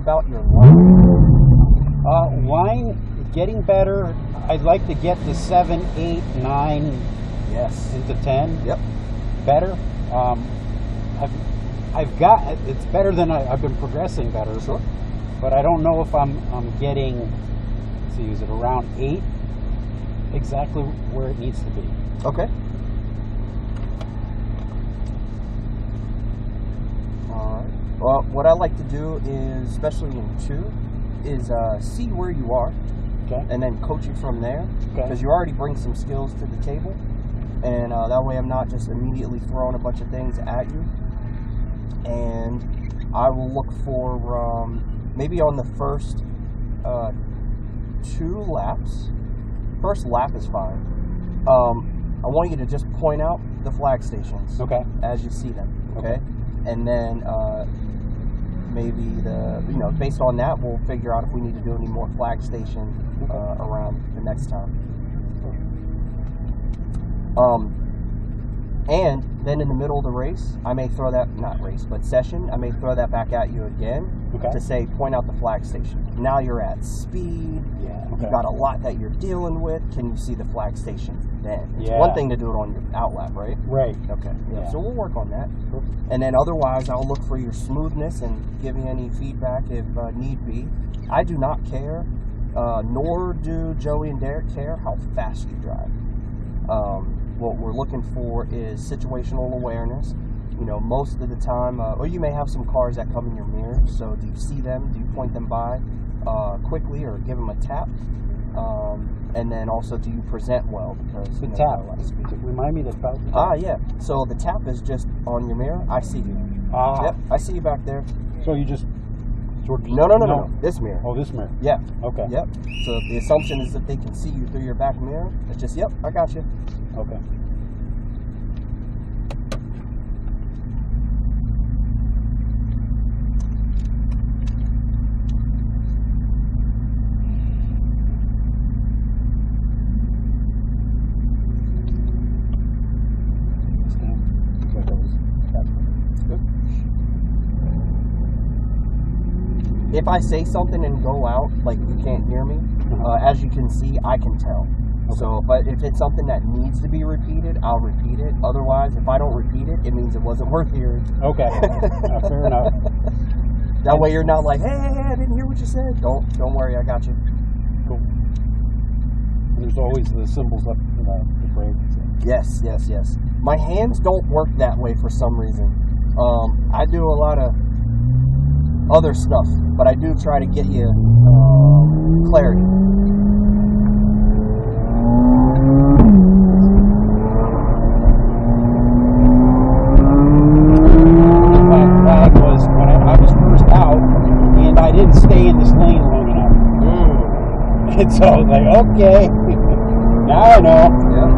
About your line? Line getting better. I'd like to get to 7, 8, 9. Yes. Into 10. Yep. Better. I've got. It's better than I've been progressing better. Sure. But I don't know if I'm getting. Let's see, is it around 8? Exactly where it needs to be. Okay. Well, what I like to do is, especially in 2, is see where you are, okay, and then coach you from there. Okay. Because you already bring some skills to the table, and that way I'm not just immediately throwing a bunch of things at you. And I will look for maybe on the first 2 laps. First lap is fine. I want you to just point out the flag stations, okay, as you see them. Okay. And then maybe based on that, we'll figure out if we need to do any more flag stations around the next time. And then in the middle of the race, I may throw that, not race, but session, I may throw that back at you again to say, point out the flag station. Now you're at speed. Yeah. You've got a lot that you're dealing with. Can you see the flag stations then? It's one thing to do it on your outlap, right? Right. Okay. Yeah. So we'll work on that. And then otherwise, I'll look for your smoothness and give you any feedback if need be. I do not care, nor do Joey and Derek care how fast you drive. What we're looking for is situational awareness. You know, most of the time, or you may have some cars that come in your mirror, so do you see them? Do you point them by quickly or give them a tap? And then also, do you present well? Because the tap, remind me the tap. Yeah. So the tap is just on your mirror. I see you. Yep, I see you back there. So you just... No. This mirror. Oh, this mirror. Yeah. Okay. Yep. So the assumption is that they can see you through your back mirror. It's just, yep, I got you. Okay. If I say something and go out, like you can't hear me, as you can see, I can tell. Okay. So, but if it's something that needs to be repeated, I'll repeat it. Otherwise, if I don't repeat it, it means it wasn't worth hearing. Okay, fair enough. That way you're not like, hey, I didn't hear what you said. Don't worry, I got you. Cool. And there's always the symbols up the brake. So. Yes. My hands don't work that way for some reason. I do a lot of other stuff, but I do try to get you clarity. The flag was when I was first out, and I didn't stay in this lane long enough. And so I was like, okay, now I know. Yeah.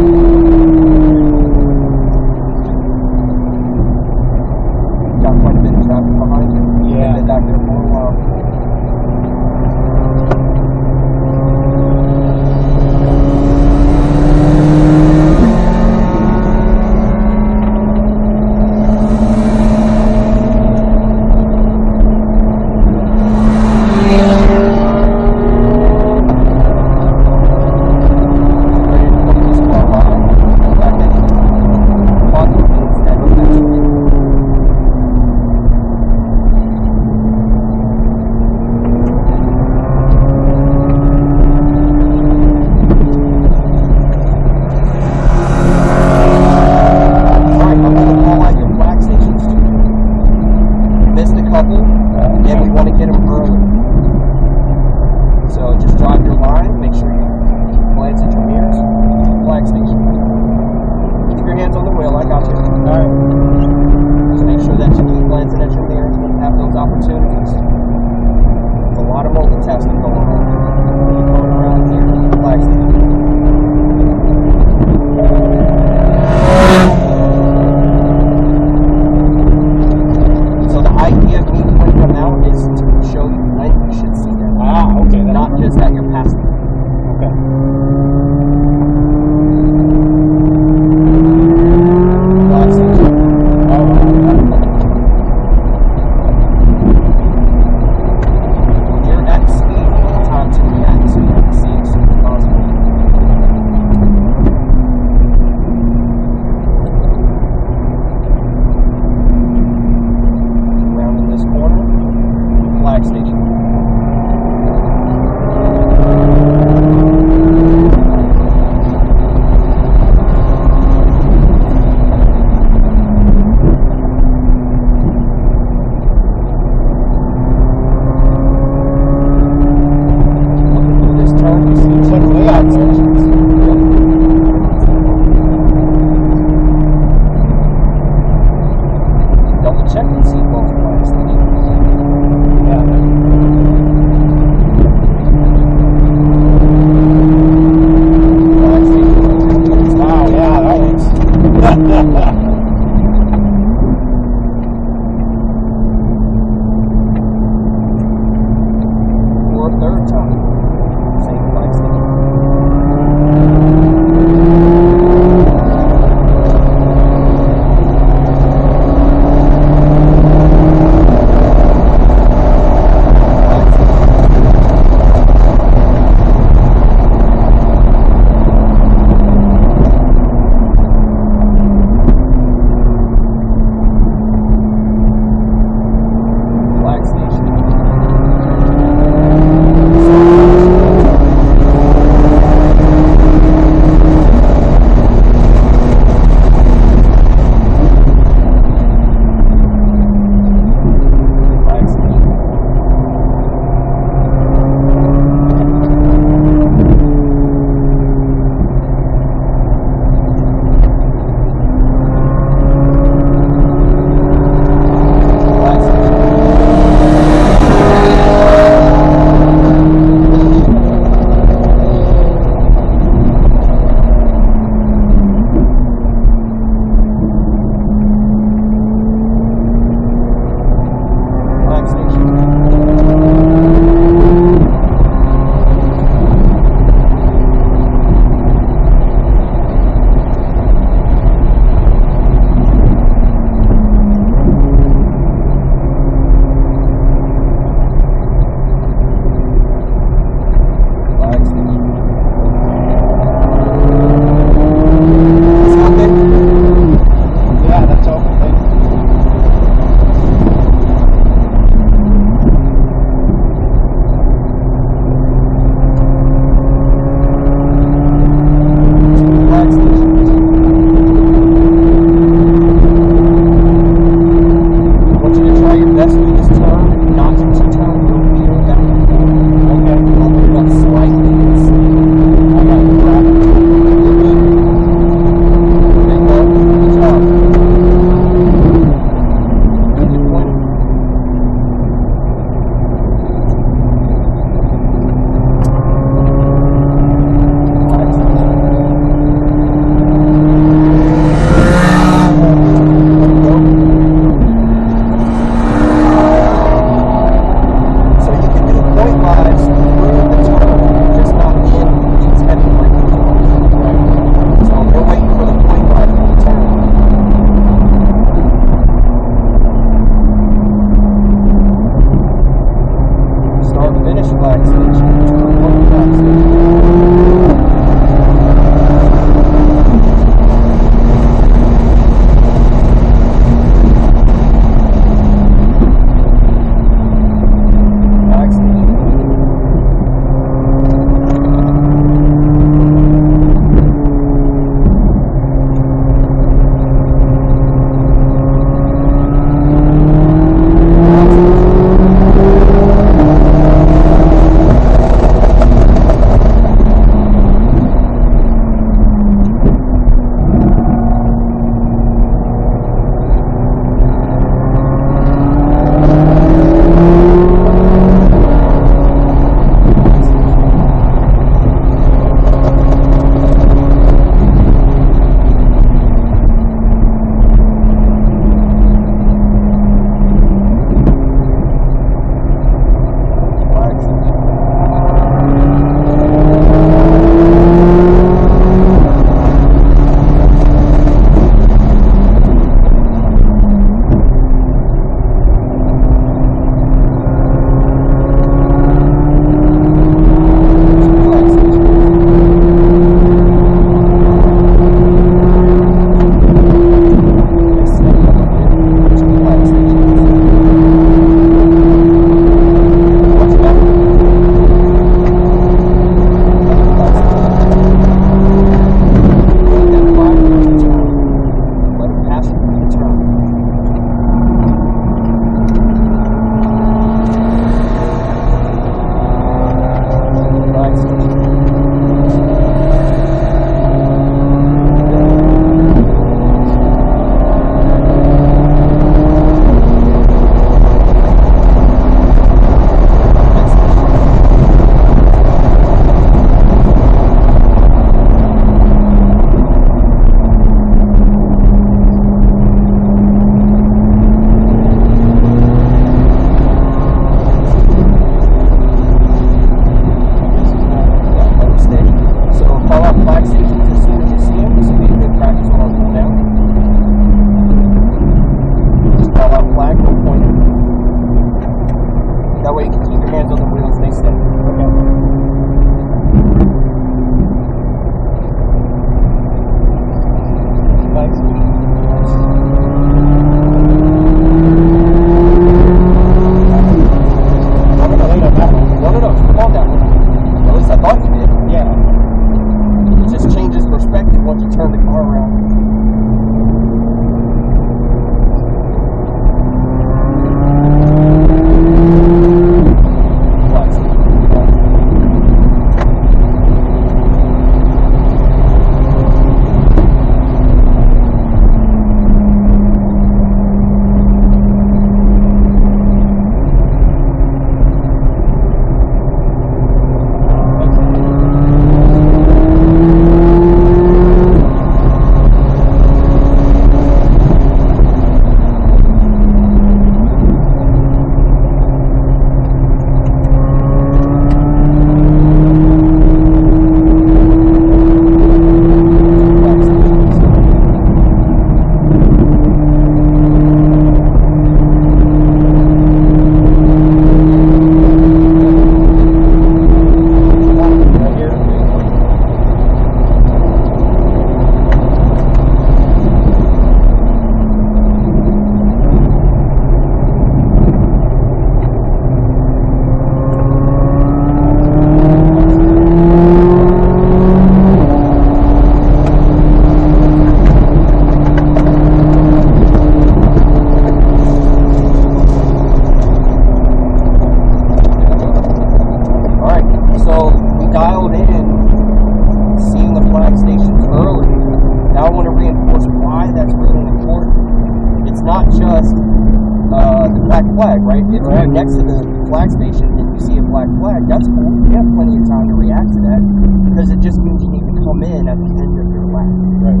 flag, right? If you're next to the flag station and you see a black flag, that's cool. You have plenty of time to react to that because it just means you need to come in at the end of your lap. Right.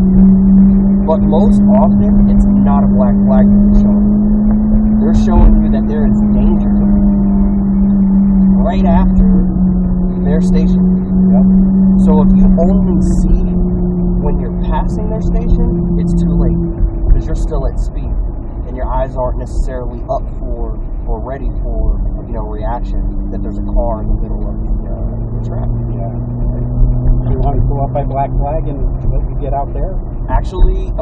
But most often, it's not a black flag that they're showing you. They're showing you that there is danger right after their station. Yep. So if you only see when you're passing their station, it's too late because you're still at speed and your eyes aren't necessarily up for or ready for, you know, reaction that there's a car in the middle of the track. Yeah. Do you want to go up by black flag and let you get out there? Actually,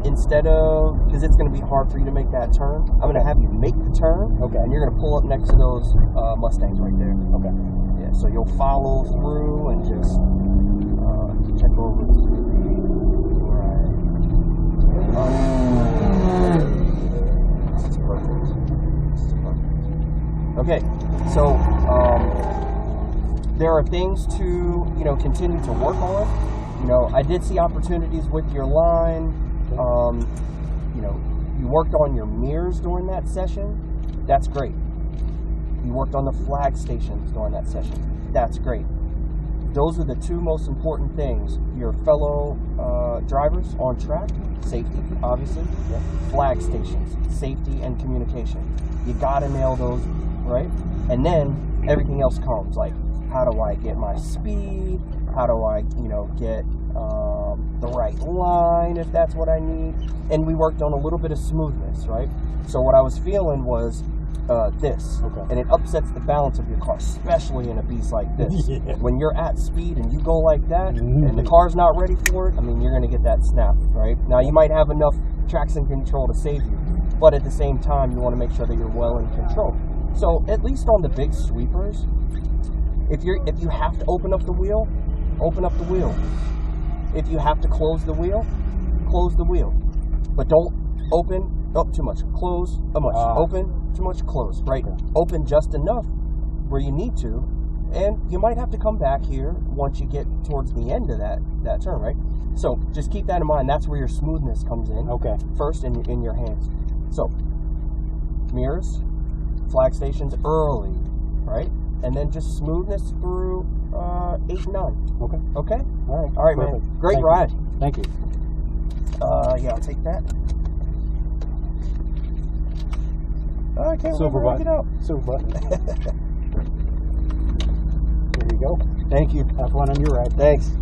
instead of, because it's going to be hard for you to make that turn, I'm going to have you make the turn, and you're going to pull up next to those Mustangs right there. Okay. Yeah, so you'll follow through and just check over to the right. That's perfect. Okay, so there are things to, you know, continue to work on. You know, I did see opportunities with your line. You know, you worked on your mirrors during that session. That's great. You worked on the flag stations during that session. That's great. Those are the two most important things. Your fellow drivers on track, safety, obviously. Flag stations, safety and communication. You gotta nail those, right? And then everything else comes, like, how do I get my speed? How do I, you know, get the right line if that's what I need? And we worked on a little bit of smoothness, right? So what I was feeling was this, and it upsets the balance of your car, especially in a beast like this. When you're at speed and you go like that, and the car's not ready for it, I mean, you're going to get that snap, right? Now, you might have enough traction control to save you, but at the same time, you want to make sure that you're well in control. So at least on the big sweepers, if you have to open up the wheel, open up the wheel. If you have to close the wheel, close the wheel. But don't open up too much. Close too much. Open too much. Close. Right? Open just enough where you need to. And you might have to come back here once you get towards the end of that turn, right? So just keep that in mind. That's where your smoothness comes in. First in your hands. So mirrors, flag stations early, right? And then just smoothness through 8 and 9. Okay? All right, man. Great ride. Thank you. Yeah, I'll take that. I can't Silver remember how to button. get out. Silver button. There you go. Thank you. Have fun on your ride. Thanks.